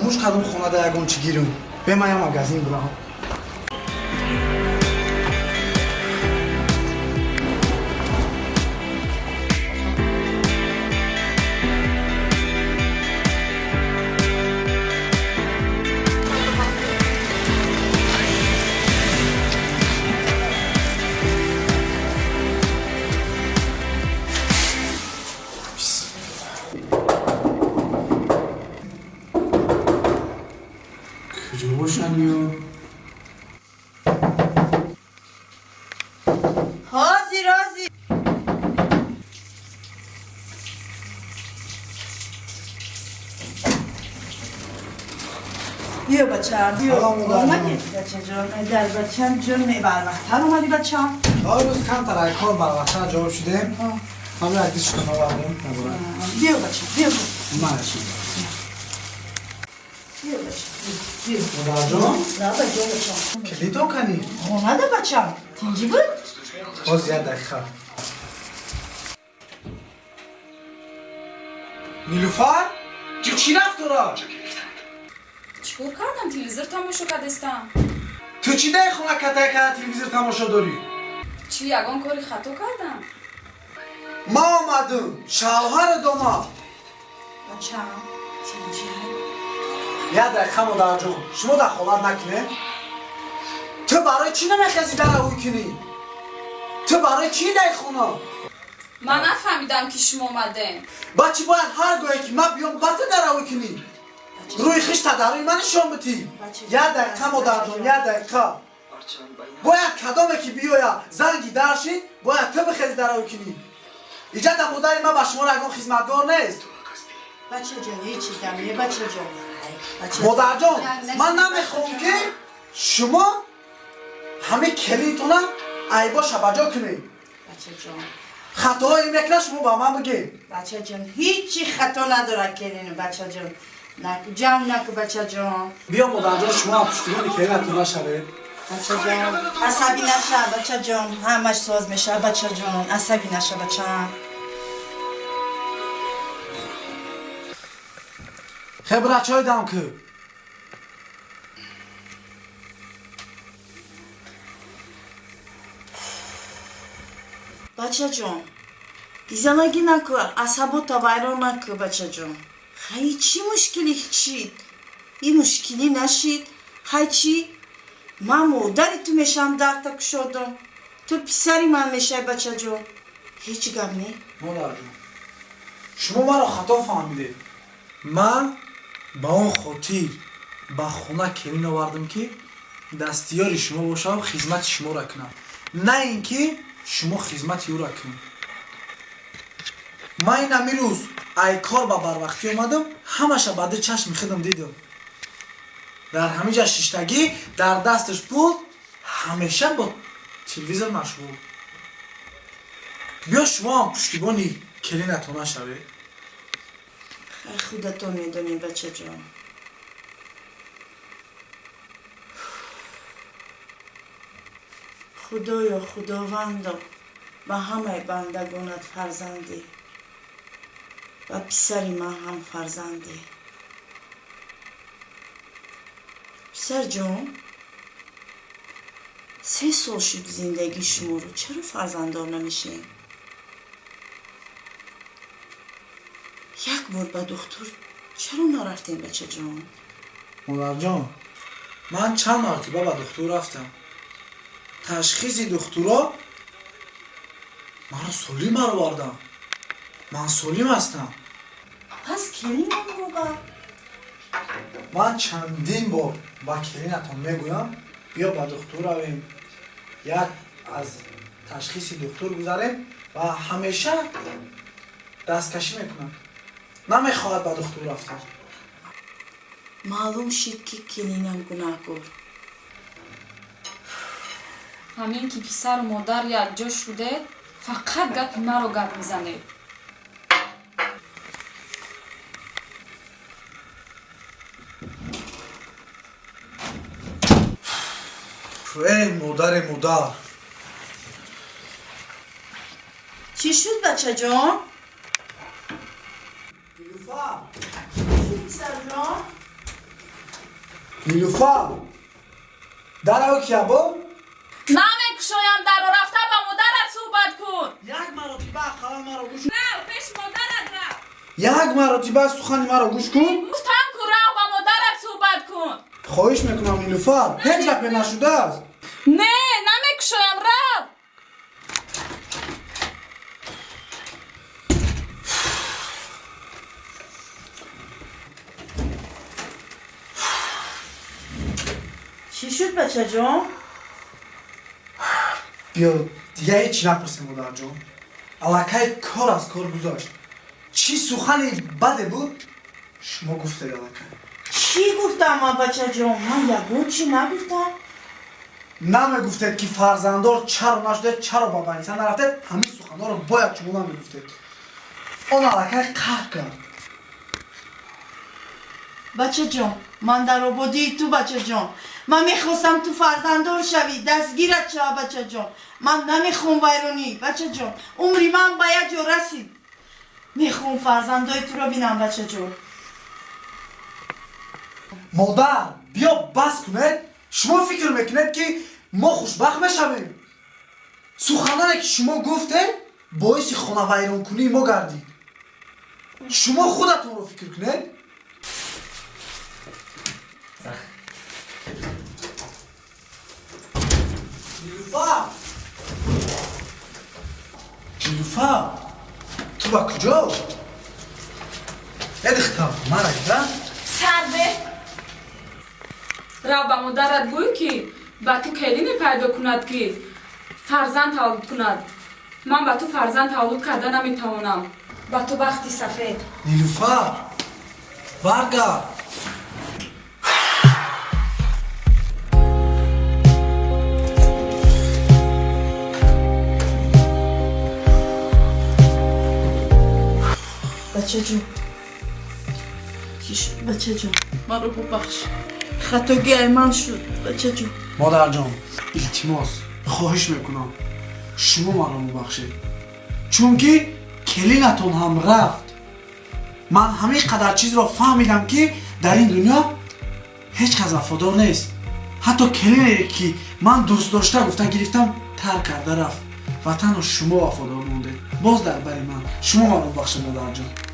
муш кадом хонада ягон чӣ гирем бемаям магазин бурам. کجا باشن یا؟ حاضر حاضر. بیا بچه‌م بیا. سلام مادر. اومدی بچه جان. در بچه‌م جان بر وقت‌تر اومدی بچه‌م. روز کمتر کار بر وقت‌تر جواب شدیم. همه عکس شما بردیم. بیا بچه بیا. ماشي. بیا بچه بیا. مادر جان نه بچه‌م. کلیدو کنی؟ اومده بچه‌م. تینجی بود؟ باز یه دقیقه. نیلوفر؟ چی رفت تو را؟ چیکار کردم؟ تلویزیون تماشا کردم. تو چی در خونه کتای که تلویزیون تماشا داری؟ چی یگان کاری خطا کردم؟ ما آمدم شوهر دوما. بچه‌م تینجی. یه دقیقه مادر جان شما دخالت نکنه؟ تو برای چی نمیخواستی در اوی کنی؟ تو برای چی در خونه؟ من نفهمیدم که شما اومدین. بچه باید هر گاهی که من بیام بطه در اوی کنی. روی خیش تداری من شام بتی. یه دقیقه مادر جان یه دقیقه. باید کدامه که بیاید زنگی در شید باید تو بخیزی در اوی کنی. اینجا در مادر من به شما نگون خدمتگار نیست. بچه جان هیچ چیز نمیه بچه جان. مادر جان من نمیخوام که شما همه کلیتونا عیباش بجا کنید. بچه جان خطاهای میکنه شما با من بگید. بچه جان هیچی خطا نداره کلین بچه جان. جمع نکو بچه جان. بیا مادر جان شما پشتیبانی کلینتون نشوید. بچه جان عصبی نشه بچه جان همش ساز میشه بچه جان عصبی نشه بچه. خبره چای دم که بچه جان دیزنگی نکو عصبوتا ویران نکو بچه جان. خیلی چی مشکلی چید؟ این مشکلی نشید؟ خیلی چی؟ من مادری تو میشم درد شدم. تو پسری من میشه بچه جان. هیچ گم نی؟ مادر جان شما مرا خطا فهمیده. من با اون خاطر با خونه کلین آوردم که دستیار شما باشم خدمت شما را کنم نه اینکه شما خدمت او را کنید. من این امی روز ای کار با بر وقتی اومدم همش بعد چشم خودم دیدم در همه جا شیشتگی در دستش پول همیشه با تلویزیون مشغول. بیا شما هم پشتیبانی کلینتون نشوید. خودتون میدونی بچه جان. خدایا خداوندا و همه بندگانت فرزندی و پسری من هم فرزندی. پسر جان 3 سال شد زندگی شما رو چرا فرزنددار نمیشین؟ یک بار به دکتر چرا نرفتین بچه جان؟ مادر جان من چند مرتبه به دکتر رفتم. تشخیص دکترها من سلیم آوردم. من سلیم هستم. پس کلین رو با من چندین بار با کلینتون میگویم بیا با دکتر رویم یک از تشخیص دکتر گذاریم و همیشه دستکشی میکنم. نمیخواهد با دکتر رفتن. معلوم شد که کلینم گناهکار. همین که پسر و مادر یک جا شده فقط گپ مرا گپ میزنه. ای مادر چی شد بچه جان؟ نیلوفر چی شد پسر جان؟ نیلوفر در کیا با намекушоям даро рафта ба модарат суҳбат кун. یک مرتبه خبر مرا گوش На, пеш модарат рафт. یک مرتبه سخن مرا گوش کن гуфтам ку рав ба модарат суҳбат кун. خواهش میکنم نیلوفر هیچ گپی نشده است не намекушоям рав. چی شد بچه جون؟ بیا دیگه هیچی نپرسیم مادر جان الکای کار از کار گذاشت چی سخنی بده بود شما گفته الکای چی گفتم من بچه جون؟ من یکون چی نگفتم؟ نمیگفتید که فرزندار چرا نشده چرا بابا انسان نرفته همین سخنها رو باید شما نمیگفتید اون الکای قهر کرد بچه جون من در آبادی تو بچه جون من میخواستم تو فرزندار شوی دستگیرت شوی بچه جون من نمیخوام ویرونی بچه جون عمری من باید جو رسید میخوام فرزندای تو رو بینم بچه جون مادر بیا بس کنید شما فکر میکنید که ما خوشبخت میشویم سخنانی که شما گفته باعث خانه ویران کنی ما گردید شما خودتون رو فکر کنید نیلوفر تو با کجا؟ ادختم مرا ایدن сар бе. рав ба модарат гӯй ки ба ту келине пайдо кунад ки фарзанд таваллуд кунад. ман ба ту фарзанд таваллуд карда наметавонам. ба ту бахти сафед. نیلوفر برگرد بچه جون چی شد بچه جون من رو ببخش خطاگی من شد بچه جون مادر جان التماس خواهش میکنم شما من رو ببخشید چون که کلینتون هم رفت من همین قدر چیز رو فهمیدم که در این دنیا هیچ کس وفادار نیست حتی کلینی که من دوست داشته گفتن گرفتم ترک کرده رفت و تنها شما وفادار مونده باز در بری من شما من رو ببخشید مادر جان